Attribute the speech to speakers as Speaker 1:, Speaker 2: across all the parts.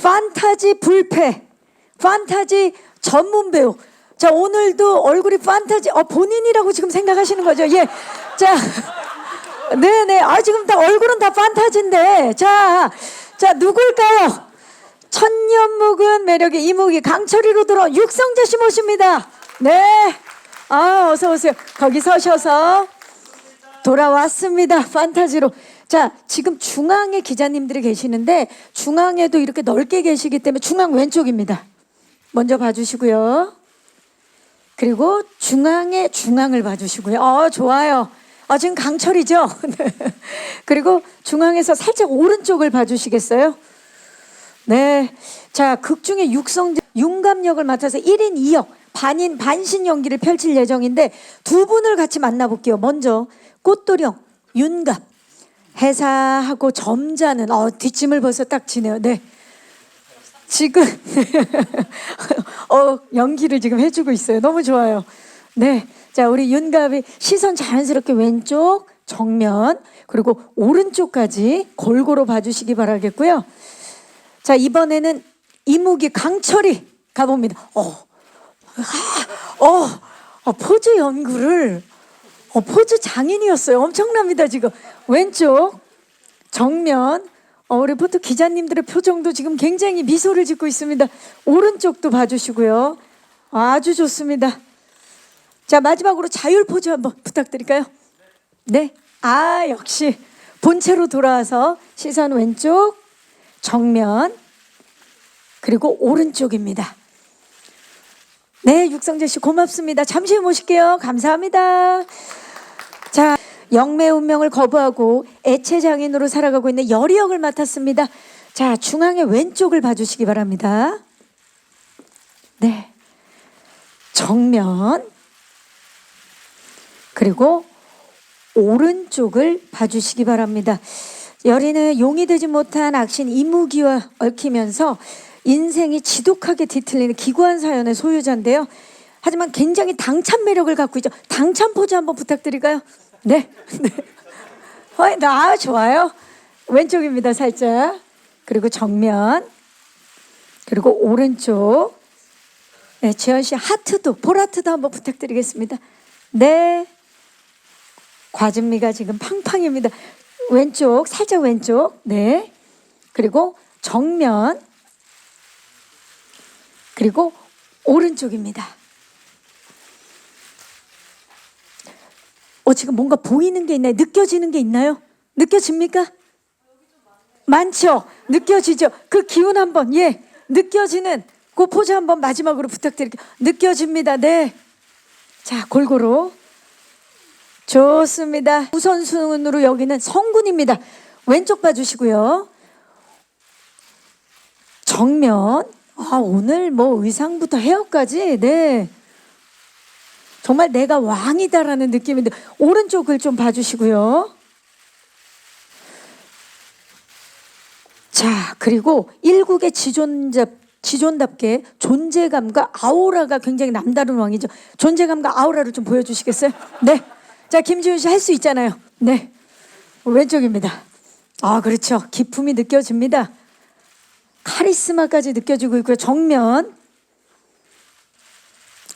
Speaker 1: 판타지 불패, 판타지 전문 배우. 자, 오늘도 얼굴이 판타지, 본인이라고 지금 생각하시는 거죠? 예. 자, 네네. 지금 다 얼굴은 다 판타지인데. 자, 누굴까요? 천년 묵은 매력의 이무기 강철이로 들어온 육성재 씨 모십니다. 네. 어서 오세요. 거기 서셔서 돌아왔습니다. 판타지로. 자, 지금 중앙에 기자님들이 계시는데 중앙에도 이렇게 넓게 계시기 때문에 중앙 왼쪽입니다. 먼저 봐주시고요. 그리고 중앙에 중앙을 봐주시고요. 좋아요. 지금 강철이죠? 그리고 중앙에서 살짝 오른쪽을 봐주시겠어요? 네. 자, 극중에 육성재 윤갑 역을 맡아서 1인 2역 반인 반신 연기를 펼칠 예정인데 두 분을 같이 만나볼게요. 먼저 꽃도령 윤갑, 해사하고 점잖은 뒷짐을 벌써 딱 지네요. 네. 지금 연기를 지금 해주고 있어요. 너무 좋아요. 네. 자, 우리 윤갑이 시선 자연스럽게 왼쪽, 정면, 그리고 오른쪽까지 골고루 봐주시기 바라겠고요. 자, 이번에는 이무기 강철이 가봅니다. 포즈 연구를 포즈 장인이었어요. 엄청납니다. 지금 왼쪽, 정면, 우리 포토 기자님들의 표정도 지금 굉장히 미소를 짓고 있습니다. 오른쪽도 봐주시고요. 아주 좋습니다. 자, 마지막으로 자율 포즈 한번 부탁드릴까요? 네. 역시 본체로 돌아와서 시선 왼쪽, 정면, 그리고 오른쪽입니다. 네, 육성재 씨 고맙습니다. 잠시 후에 모실게요. 감사합니다. 자, 영매 운명을 거부하고 애체장인으로 살아가고 있는 여리 역을 맡았습니다. 자, 중앙의 왼쪽을 봐주시기 바랍니다. 네, 정면, 그리고 오른쪽을 봐주시기 바랍니다. 여리는 용이 되지 못한 악신 이무기와 얽히면서 인생이 지독하게 뒤틀리는 기구한 사연의 소유자인데요. 하지만 굉장히 당찬 매력을 갖고 있죠. 당찬 포즈 한번 부탁드릴까요? 네. 좋아요. 왼쪽입니다. 살짝. 그리고 정면. 그리고 오른쪽. 네, 재현 씨 하트도, 볼하트도 한번 부탁드리겠습니다. 네. 과즙미가 지금 팡팡입니다. 왼쪽, 살짝 왼쪽. 네. 그리고 정면. 그리고 오른쪽입니다. 지금 뭔가 보이는 게 있나요? 느껴지는 게 있나요? 느껴집니까? 많죠? 느껴지죠? 그 기운 한번, 느껴지는 그 포즈 한번 마지막으로 부탁드릴게요. 느껴집니다. 네. 자, 골고루. 좋습니다. 우선순위로 여기는 성군입니다. 왼쪽 봐주시고요. 정면. 오늘 뭐 의상부터 헤어까지, 네. 정말 내가 왕이다라는 느낌인데, 오른쪽을 좀 봐주시고요. 자, 그리고 일국의 지존답게 존재감과 아우라가 굉장히 남다른 왕이죠. 존재감과 아우라를 좀 보여주시겠어요? 네. 자, 김지훈 씨 할 수 있잖아요. 네. 왼쪽입니다. 그렇죠. 기품이 느껴집니다. 카리스마까지 느껴지고 있고요. 정면.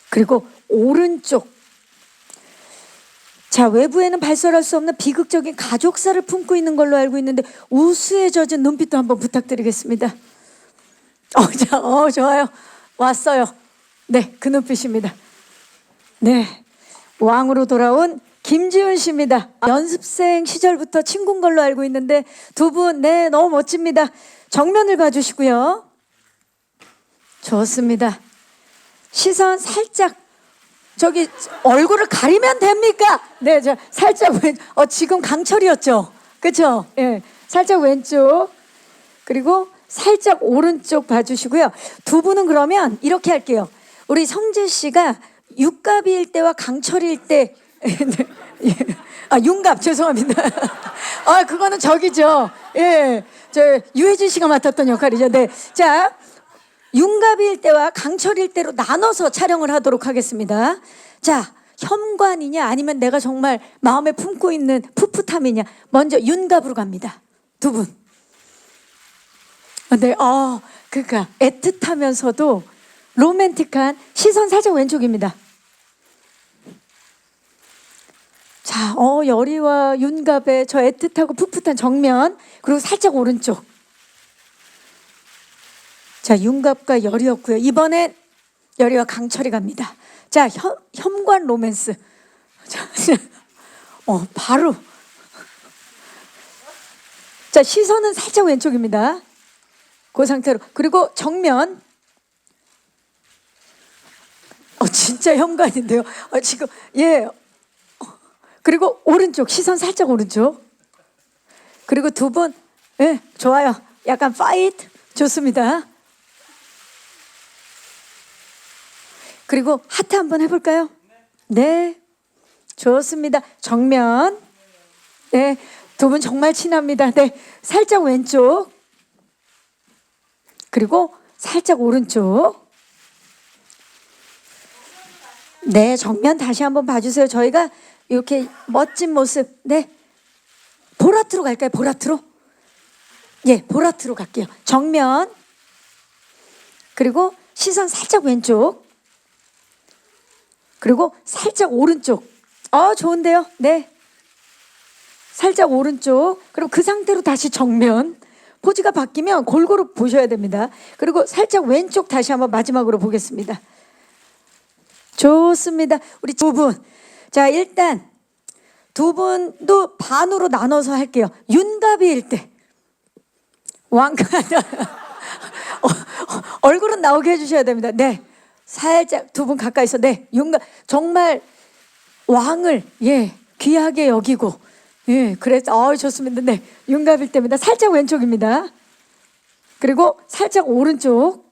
Speaker 1: 그리고 오른쪽. 자, 외부에는 발설할 수 없는 비극적인 가족사를 품고 있는 걸로 알고 있는데 우수에 젖은 눈빛도 한번 부탁드리겠습니다. 좋아요. 왔어요. 네, 그 눈빛입니다. 네, 왕으로 돌아온 김지훈 씨입니다. 연습생 시절부터 친구인 걸로 알고 있는데 두 분, 네, 너무 멋집니다. 정면을 봐주시고요. 좋습니다. 시선 살짝, 저기 얼굴을 가리면 됩니까? 네, 살짝 지금 강철이었죠? 그렇죠? 예, 살짝 왼쪽, 그리고 살짝 오른쪽 봐주시고요. 두 분은 그러면 이렇게 할게요. 우리 성재 씨가 육갑일 때와 강철일 때 윤갑, 죄송합니다. 그거는 저기죠. 예, 유해진 씨가 맡았던 역할이죠. 네, 자, 윤갑일 때와 강철일 때로 나눠서 촬영을 하도록 하겠습니다. 자, 현관이냐 아니면 내가 정말 마음에 품고 있는 풋풋함이냐. 먼저 윤갑으로 갑니다. 두 분. 네, 그러니까 애틋하면서도 로맨틱한 시선 살짝 왼쪽입니다. 자, 여리와 윤갑의 저 애틋하고 풋풋한 정면, 그리고 살짝 오른쪽. 자, 윤갑과 여리였고요. 이번엔 여리와 강철이 갑니다. 자, 현관 로맨스. 자, 바로. 자, 시선은 살짝 왼쪽입니다. 그 상태로. 그리고 정면. 진짜 현관인데요. 지금, 예. 그리고 오른쪽, 시선 살짝 오른쪽. 그리고 두 분, 예, 좋아요. 약간 파이트. 좋습니다. 그리고 하트 한번 해볼까요? 네. 좋습니다. 정면. 네. 두 분 정말 친합니다. 네. 살짝 왼쪽. 그리고 살짝 오른쪽. 네. 정면 다시 한번 봐주세요. 저희가 이렇게 멋진 모습. 네. 보라트로 갈까요? 보라트로? 예, 보라트로 갈게요. 정면. 그리고 시선 살짝 왼쪽. 그리고 살짝 오른쪽. 좋은데요? 네. 살짝 오른쪽. 그럼 그 상태로 다시 정면. 포즈가 바뀌면 골고루 보셔야 됩니다. 그리고 살짝 왼쪽 다시 한번 마지막으로 보겠습니다. 좋습니다. 우리 두 분. 자, 일단 두 분도 반으로 나눠서 할게요. 윤갑이일 때. 왕가. 얼굴은 나오게 해주셔야 됩니다. 네. 살짝 두 분 가까이서. 네. 윤갑. 정말 왕을, 예, 귀하게 여기고. 예, 그래서, 좋습니다. 네. 윤갑일 때입니다. 살짝 왼쪽입니다. 그리고 살짝 오른쪽.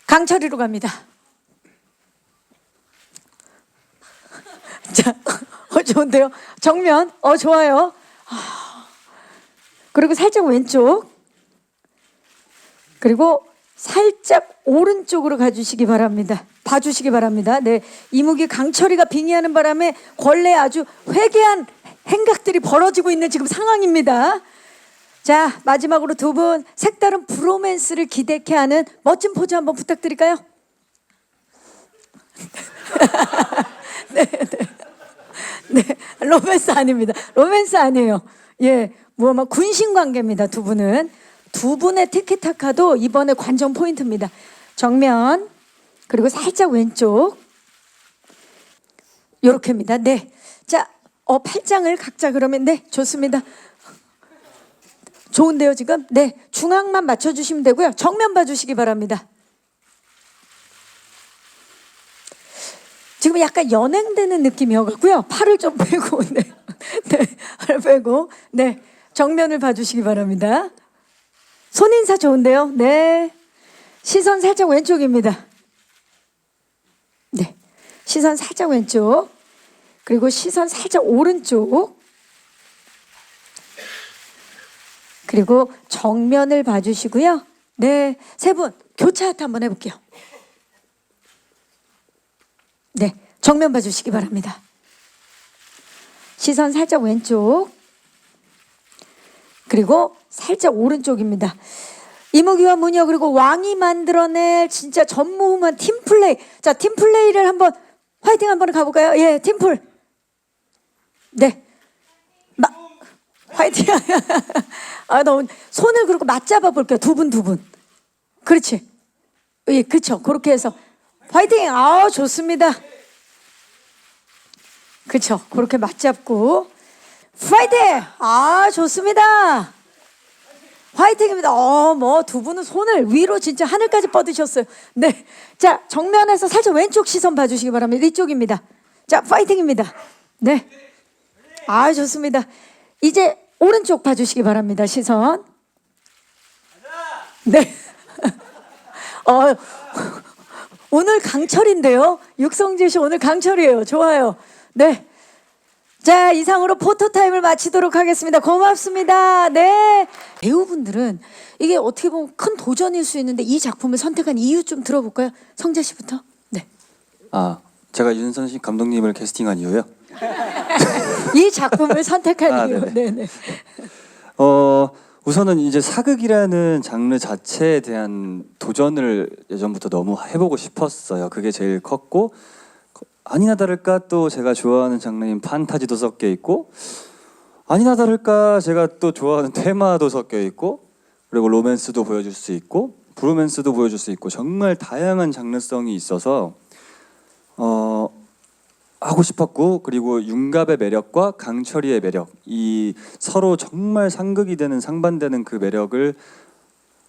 Speaker 1: 강철이로 갑니다. 자, 좋은데요? 정면, 좋아요. 그리고 살짝 왼쪽. 그리고 살짝 오른쪽으로 가주시기 바랍니다. 봐주시기 바랍니다. 네, 이무기 강철이가 빙의하는 바람에 권례 아주 회개한 행각들이 벌어지고 있는 지금 상황입니다. 자, 마지막으로 두 분 색다른 브로맨스를 기대케 하는 멋진 포즈 한번 부탁드릴까요? 네, 네. 네, 로맨스 아닙니다. 로맨스 아니에요. 예, 군신 관계입니다. 두 분은. 두 분의 티키타카도 이번에 관전 포인트입니다. 정면, 그리고 살짝 왼쪽. 요렇게입니다. 네. 자, 팔짱을 각자 그러면, 네, 좋습니다. 좋은데요, 지금? 네, 중앙만 맞춰주시면 되고요. 정면 봐주시기 바랍니다. 지금 약간 연행되는 느낌이어갖고요. 팔을 좀 빼고, 네. 네, 팔을 빼고, 네. 정면을 봐주시기 바랍니다. 손인사 좋은데요? 네. 시선 살짝 왼쪽입니다. 네. 시선 살짝 왼쪽. 그리고 시선 살짝 오른쪽. 그리고 정면을 봐주시고요. 네. 세 분 교차 하트 한번 해볼게요. 네. 정면 봐주시기 바랍니다. 시선 살짝 왼쪽. 그리고 살짝 오른쪽입니다. 이무기와 문여 그리고 왕이 만들어낼 진짜 전무후무한 팀플레이. 자, 팀플레이를 한번 화이팅 한번 가볼까요? 예, 팀플. 네. 화이팅. 너무 손을 그렇게 맞잡아 볼게요. 두 분. 그렇지. 예, 그렇죠. 그렇게 해서 화이팅. 좋습니다. 그렇죠. 그렇게 맞잡고 파이팅. 좋습니다. 화이팅입니다. 두 분은 손을 위로 진짜 하늘까지 뻗으셨어요. 네. 자, 정면에서 살짝 왼쪽 시선 봐주시기 바랍니다. 이쪽입니다. 자, 파이팅입니다. 네. 좋습니다. 이제 오른쪽 봐주시기 바랍니다. 시선. 네. 오늘 강철인데요. 육성재 씨 오늘 강철이에요. 좋아요. 네. 자, 이상으로 포토타임을 마치도록 하겠습니다. 고맙습니다. 네. 배우분들은 이게 어떻게 보면 큰 도전일 수 있는데 이 작품을 선택한 이유 좀 들어볼까요? 성재 씨부터. 네.
Speaker 2: 제가 윤선식 감독님을 캐스팅한 이유요?
Speaker 1: 이 작품을 선택한 이유. 네네.
Speaker 2: 우선은 이제 사극이라는 장르 자체에 대한 도전을 예전부터 너무 해보고 싶었어요. 그게 제일 컸고 아니나 다를까 또 제가 좋아하는 장르인 판타지도 섞여 있고 아니나 다를까 제가 또 좋아하는 테마도 섞여 있고 그리고 로맨스도 보여줄 수 있고 브로맨스도 보여줄 수 있고 정말 다양한 장르성이 있어서 하고 싶었고 그리고 윤갑의 매력과 강철이의 매력 이 서로 정말 상극이 되는 상반되는 그 매력을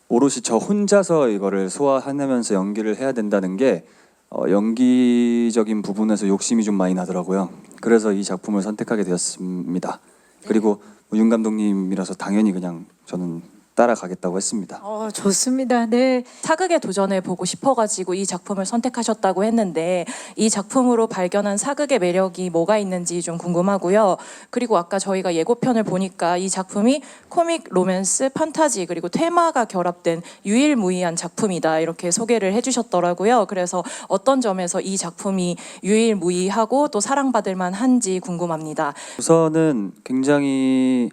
Speaker 2: 오롯이 저 혼자서 이거를 소화해내면서 연기를 해야 된다는 게 연기적인 부분에서 욕심이 좀 많이 나더라고요. 그래서 이 작품을 선택하게 되었습니다. 그리고 윤 감독님이라서 당연히 그냥 저는 따라가겠다고 했습니다.
Speaker 1: 좋습니다. 네.
Speaker 3: 사극의 도전을 보고 싶어가지고 이 작품을 선택하셨다고 했는데 이 작품으로 발견한 사극의 매력이 뭐가 있는지 좀 궁금하고요. 그리고 아까 저희가 예고편을 보니까 이 작품이 코믹, 로맨스, 판타지 그리고 테마가 결합된 유일무이한 작품이다 이렇게 소개를 해주셨더라고요. 그래서 어떤 점에서 이 작품이 유일무이하고 또 사랑받을 만한지 궁금합니다.
Speaker 2: 우선은 굉장히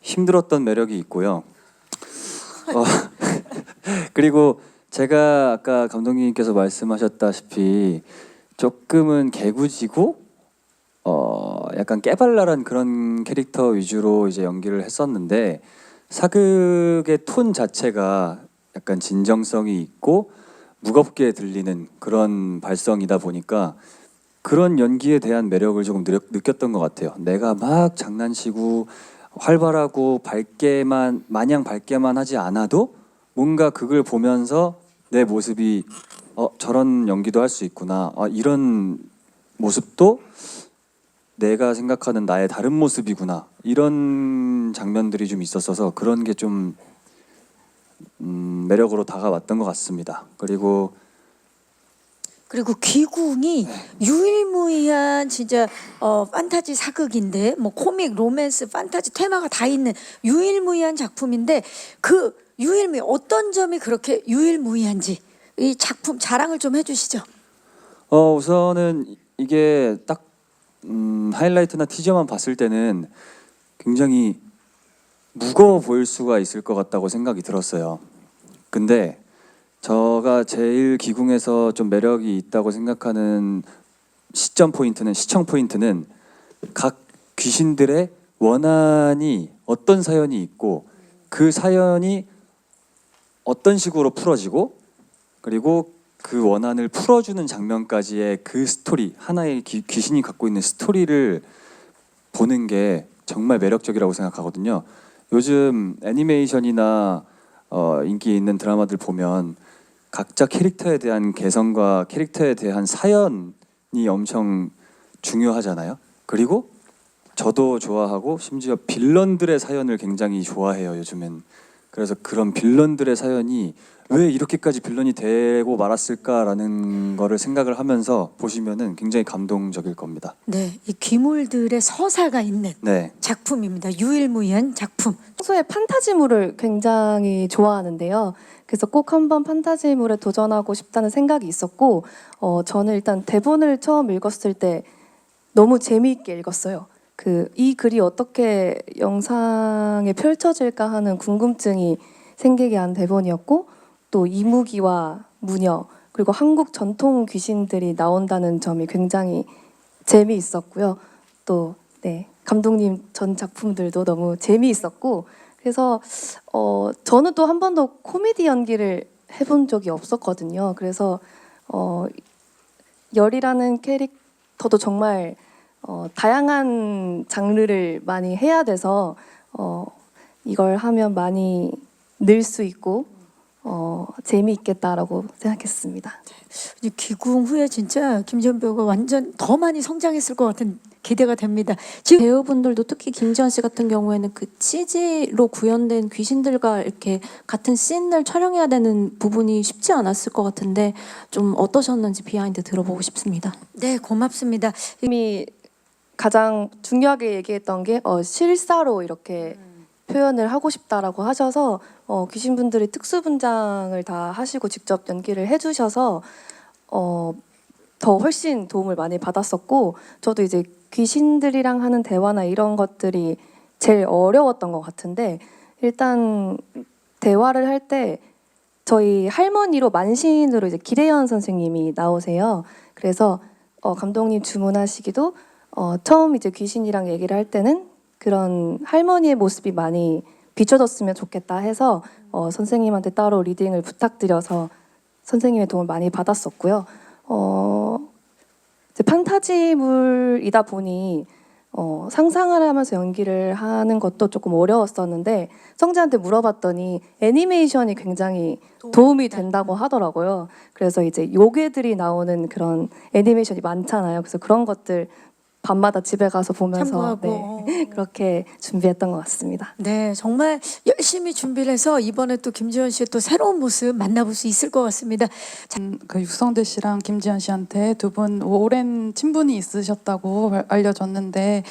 Speaker 2: 힘들었던 매력이 있고요. 그리고 제가 아까 감독님께서 말씀하셨다시피 조금은 개구지고 약간 깨발랄한 그런 캐릭터 위주로 이제 연기를 했었는데 사극의 톤 자체가 약간 진정성이 있고 무겁게 들리는 그런 발성이다 보니까 그런 연기에 대한 매력을 조금 느꼈던 것 같아요. 내가 막 장난치고 활발하고 마냥 밝게만 하지 않아도 뭔가 그걸 보면서 내 모습이 저런 연기도 할 수 있구나. 이런 모습도 내가 생각하는 나의 다른 모습이구나. 이런 장면들이 좀 있었어서 그런 게 좀 매력으로 다가왔던 것 같습니다. 그리고
Speaker 1: 귀궁이 유일무이한 진짜 판타지 사극인데 뭐 코믹, 로맨스, 판타지 테마가 다 있는 유일무이한 작품인데 그 유일무이 어떤 점이 그렇게 유일무이한지 이 작품 자랑을 좀 해주시죠.
Speaker 2: 우선은 이게 딱 하이라이트나 티저만 봤을 때는 굉장히 무거워 보일 수가 있을 것 같다고 생각이 들었어요. 근데 제가 제일 기궁에서 좀 매력이 있다고 생각하는 시점 포인트는 시청 포인트는 각 귀신들의 원한이 어떤 사연이 있고 그 사연이 어떤 식으로 풀어지고 그리고 그 원한을 풀어주는 장면까지의 그 스토리 하나의 귀신이 갖고 있는 스토리를 보는 게 정말 매력적이라고 생각하거든요. 요즘 애니메이션이나 인기 있는 드라마들 보면 각자 캐릭터에 대한 개성과 캐릭터에 대한 사연이 엄청 중요하잖아요. 그리고 저도 좋아하고 심지어 빌런들의 사연을 굉장히 좋아해요, 요즘엔. 그래서 그런 빌런들의 사연이 왜 이렇게까지 빌런이 되고 말았을까라는 거를 생각을 하면서 보시면은 굉장히 감동적일 겁니다.
Speaker 1: 네, 이 귀물들의 서사가 있는
Speaker 2: 네.
Speaker 1: 작품입니다. 유일무이한 작품.
Speaker 4: 평소에 판타지물을 굉장히 좋아하는데요. 그래서 꼭 한번 판타지물에 도전하고 싶다는 생각이 있었고 저는 일단 대본을 처음 읽었을 때 너무 재미있게 읽었어요. 이 글이 어떻게 영상에 펼쳐질까 하는 궁금증이 생기게 한 대본이었고 또 이무기와 무녀 그리고 한국 전통 귀신들이 나온다는 점이 굉장히 재미있었고요. 또 감독님 전 작품들도 너무 재미있었고 그래서 저는 또 한 번도 코미디 연기를 해본 적이 없었거든요. 그래서 열이라는 캐릭터도 정말 다양한 장르를 많이 해야 돼서 이걸 하면 많이 늘 수 있고 재미있겠다라고 생각했습니다.
Speaker 1: 이제 귀궁 후에 진짜 김지현 배우가 완전 더 많이 성장했을 것 같은 기대가 됩니다. 지금
Speaker 5: 배우분들도 특히 김지현 씨 같은 경우에는 그 CG로 구현된 귀신들과 이렇게 같은 씬을 촬영해야 되는 부분이 쉽지 않았을 것 같은데 좀 어떠셨는지 비하인드 들어보고 싶습니다.
Speaker 1: 네, 고맙습니다.
Speaker 4: 이미 가장 중요하게 얘기했던 게 실사로 이렇게 표현을 하고 싶다라고 하셔서 귀신분들이 특수분장을 다 하시고 직접 연기를 해주셔서 더 훨씬 도움을 많이 받았었고 저도 이제 귀신들이랑 하는 대화나 이런 것들이 제일 어려웠던 것 같은데 일단 대화를 할 때 저희 할머니로 만신으로 이제 기대현 선생님이 나오세요. 그래서 감독님 주문하시기도 처음 이제 귀신이랑 얘기를 할 때는 그런 할머니의 모습이 많이 비춰졌으면 좋겠다 해서 선생님한테 따로 리딩을 부탁드려서 선생님의 도움을 많이 받았었고요. 이제 판타지물이다 보니 상상을 하면서 연기를 하는 것도 조금 어려웠었는데 성재한테 물어봤더니 애니메이션이 굉장히 도움이 된다고 하더라고요. 그래서 이제 요괴들이 나오는 그런 애니메이션이 많잖아요. 그래서 그런 것들 밤마다 집에 가서 보면서
Speaker 1: 참고하고.
Speaker 4: 네, 그렇게 준비했던 것 같습니다.
Speaker 1: 네, 정말 열심히 준비를 해서 이번에 또 김지현 씨의 또 새로운 모습 만나볼 수 있을 것 같습니다.
Speaker 6: 그 육성재 씨랑 김지현 씨한테 두 분 오랜 친분이 있으셨다고 알려졌는데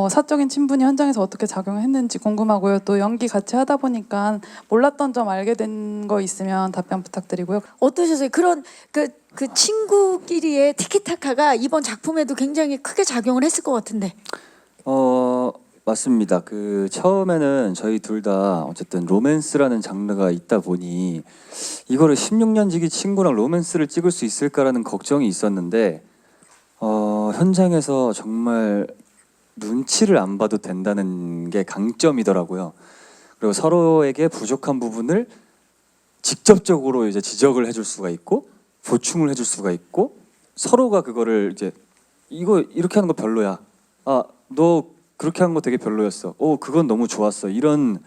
Speaker 6: 사적인 친분이 현장에서 어떻게 작용했는지 궁금하고요. 또 연기 같이 하다 보니까 몰랐던 점 알게 된 거 있으면 답변 부탁드리고요.
Speaker 1: 어떠셨어요? 그런 그 친구끼리의 티키타카가 이번 작품에도 굉장히 크게 작용을 했을 것 같은데.
Speaker 2: 맞습니다. 그 처음에는 저희 둘 다 어쨌든 로맨스라는 장르가 있다 보니 이거를 16년 지기 친구랑 로맨스를 찍을 수 있을까라는 걱정이 있었는데 현장에서 정말 눈치를 안 봐도 된다는 게 강점이더라고요. 그리고 서로에게 부족한 부분을 직접적으로 이제 지적을 해줄 수가 있고 보충을 해줄 수가 있고 서로가 그거를 이제 이거 이렇게 하는 거 별로야. 너 그렇게 한 거 되게 별로였어. 그건 너무 좋았어. 이런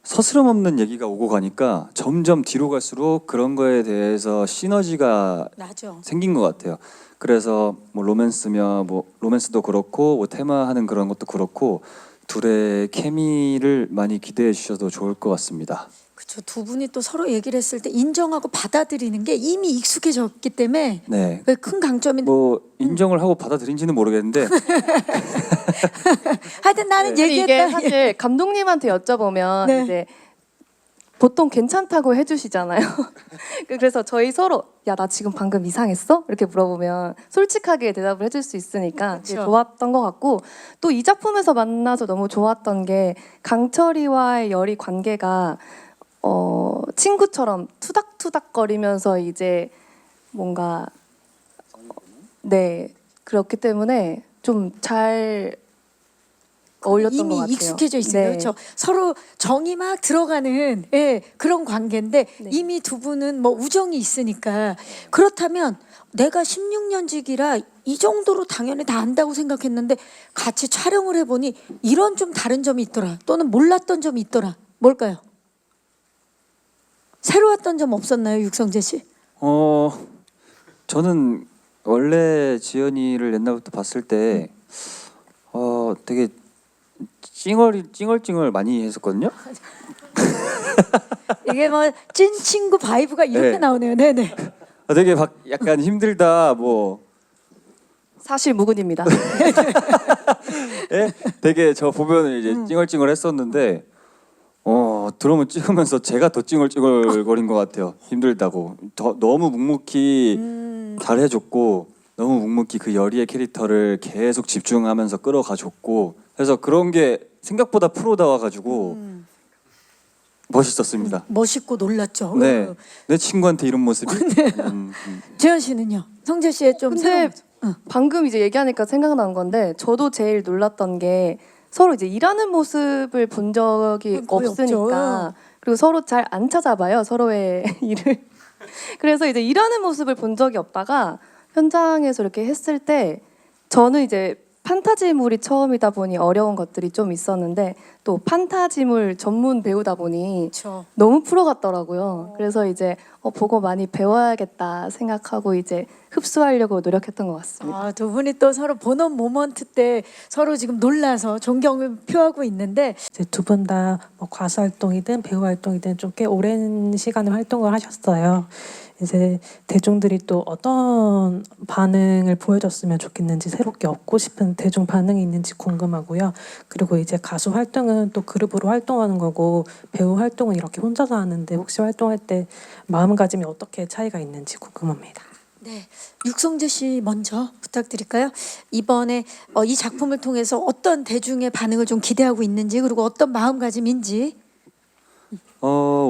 Speaker 2: 서스럼 없는 얘기가 오고 가니까 점점 뒤로 갈수록 그런 거에 대해서 시너지가
Speaker 1: 나죠.
Speaker 2: 생긴 것 같아요. 그래서 뭐 로맨스면 뭐 로맨스도 그렇고 뭐 테마하는 그런 것도 그렇고 둘의 케미를 많이 기대해 주셔도 좋을 것 같습니다.
Speaker 1: 그렇죠. 두 분이 또 서로 얘기를 했을 때 인정하고 받아들이는 게 이미 익숙해졌기 때문에
Speaker 2: 네.
Speaker 1: 그게 큰 강점인데.
Speaker 2: 뭐 인정을 하고 받아들인지는 모르겠는데
Speaker 1: 하여튼 나는
Speaker 4: 이게
Speaker 1: 얘기했다.
Speaker 4: 사실 감독님한테 여쭤보면
Speaker 1: 네.
Speaker 4: 이제 보통 괜찮다고 해주시잖아요. 그래서 저희 서로 야 나 지금 방금 이상했어? 이렇게 물어보면 솔직하게 대답을 해줄 수 있으니까 되게
Speaker 1: 그쵸.
Speaker 4: 좋았던 것 같고 또 이 작품에서 만나서 너무 좋았던 게 강철이와의 열이 관계가 친구처럼 투닥투닥거리면서 이제 뭔가 네 그렇기 때문에 좀 잘 어울렸던 것
Speaker 1: 이미
Speaker 4: 같아요.
Speaker 1: 익숙해져 있어요.
Speaker 4: 네.
Speaker 1: 그렇죠. 서로 정이 막 들어가는 그런 관계인데
Speaker 4: 네.
Speaker 1: 이미 두 분은 뭐 우정이 있으니까 그렇다면 내가 16년직이라 이 정도로 당연히 다 안다고 생각했는데 같이 촬영을 해보니 이런 좀 다른 점이 있더라. 또는 몰랐던 점이 있더라. 뭘까요? 새로웠던 점 없었나요, 육성재 씨?
Speaker 2: 저는 원래 지연이를 옛날부터 봤을 때 되게 찡얼찡얼 많이 했었거든요.
Speaker 1: 이게 뭐 찐 친구 바이브가 이렇게
Speaker 2: 네.
Speaker 1: 나오네요. 네네.
Speaker 2: 되게 약간 힘들다 뭐
Speaker 4: 사실 무근입니다.
Speaker 2: 되게 저 보면 이제 찡얼찡얼 했었는데 드럼을 찍으면서 제가 더 찡얼찡얼거린 것 같아요. 힘들다고 너무 묵묵히 잘해줬고 너무 묵묵히 그 열이의 캐릭터를 계속 집중하면서 끌어가줬고 그래서 그런 게 생각보다 프로다워가지고 멋있었습니다.
Speaker 1: 멋있고 놀랐죠.
Speaker 2: 네, 내 친구한테 이런 모습이.
Speaker 1: 지현 씨는요? 성재 씨의 좀
Speaker 4: 근데
Speaker 1: 새로운
Speaker 4: 방금 이제 얘기하니까 생각난 건데 저도 제일 놀랐던 게 서로 이제 일하는 모습을 본 적이
Speaker 1: 거의
Speaker 4: 없으니까
Speaker 1: 없죠.
Speaker 4: 그리고 서로 잘 안 찾아봐요 서로의 일을. 그래서 이제 일하는 모습을 본 적이 없다가 현장에서 이렇게 했을 때 저는 이제 판타지물이 처음이다 보니 어려운 것들이 좀 있었는데 또 판타지물 전문 배우다 보니
Speaker 1: 그렇죠.
Speaker 4: 너무 프로 같더라고요. 그래서 이제 보고 많이 배워야겠다 생각하고 이제 흡수하려고 노력했던 것 같습니다.
Speaker 1: 두 분이 또 서로 보는 모먼트 때 서로 지금 놀라서 존경을 표하고 있는데
Speaker 7: 이제 두 분 다 뭐 가수 활동이든 배우 활동이든 좀 꽤 오랜 시간을 활동을 하셨어요. 이제 대중들이 또 어떤 반응을 보여줬으면 좋겠는지 새롭게 얻고 싶은 대중 반응이 있는지 궁금하고요. 그리고 이제 가수 활동은 또 그룹으로 활동하는 거고 배우 활동은 이렇게 혼자서 하는데 혹시 활동할 때 마음가짐이 어떻게 차이가 있는지 궁금합니다.
Speaker 1: 네, 육성재 씨 먼저 부탁드릴까요? 이번에 이 작품을 통해서 어떤 대중의 반응을 좀 기대하고 있는지 그리고 어떤 마음가짐인지.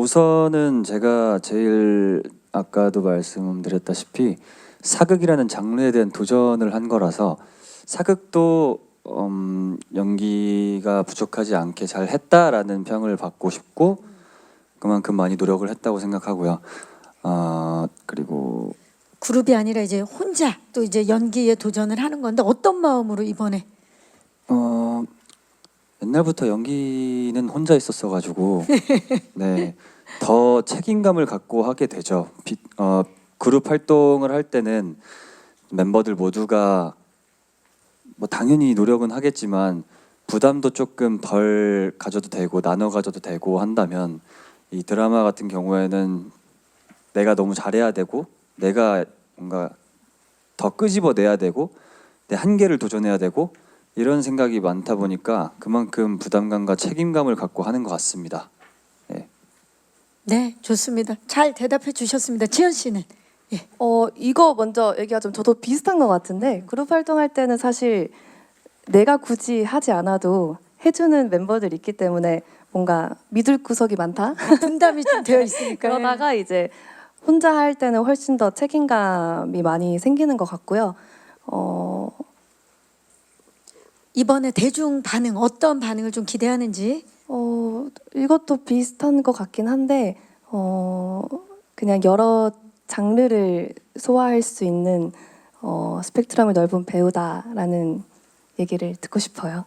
Speaker 2: 우선은 제가 제일 아까도 말씀드렸다시피 사극이라는 장르에 대한 도전을 한 거라서 사극도 연기가 부족하지 않게 잘 했다라는 평을 받고 싶고 그만큼 많이 노력을 했다고 생각하고요. 그리고
Speaker 1: 그룹이 아니라 이제 혼자 또 이제 연기에 도전을 하는 건데 어떤 마음으로 이번에?
Speaker 2: 옛날부터 연기는 혼자 있었어가지고 네, 더 책임감을 갖고 하게 되죠. 그룹 활동을 할 때는 멤버들 모두가 뭐 당연히 노력은 하겠지만 부담도 조금 덜 가져도 되고 나눠 가져도 되고 한다면 이 드라마 같은 경우에는 내가 너무 잘해야 되고 내가 뭔가 더 끄집어내야 되고 내 한계를 도전해야 되고 이런 생각이 많다 보니까 그만큼 부담감과 책임감을 갖고 하는 것 같습니다.
Speaker 1: 네, 좋습니다. 잘 대답해 주셨습니다. 지연 씨는? 예.
Speaker 4: 이거 먼저 얘기하자면 저도 비슷한 것 같은데 그룹 활동할 때는 사실 내가 굳이 하지 않아도 해주는 멤버들이 있기 때문에 뭔가 믿을 구석이 많다.
Speaker 1: 분담이 좀 되어 있으니까.
Speaker 4: 그러다가 이제 혼자 할 때는 훨씬 더 책임감이 많이 생기는 것 같고요.
Speaker 1: 이번에 대중 반응 어떤 반응을 좀 기대하는지?
Speaker 4: 이것도 비슷한 것 같긴 한데 그냥 여러 장르를 소화할 수 있는 스펙트럼이 넓은 배우다라는 얘기를 듣고 싶어요.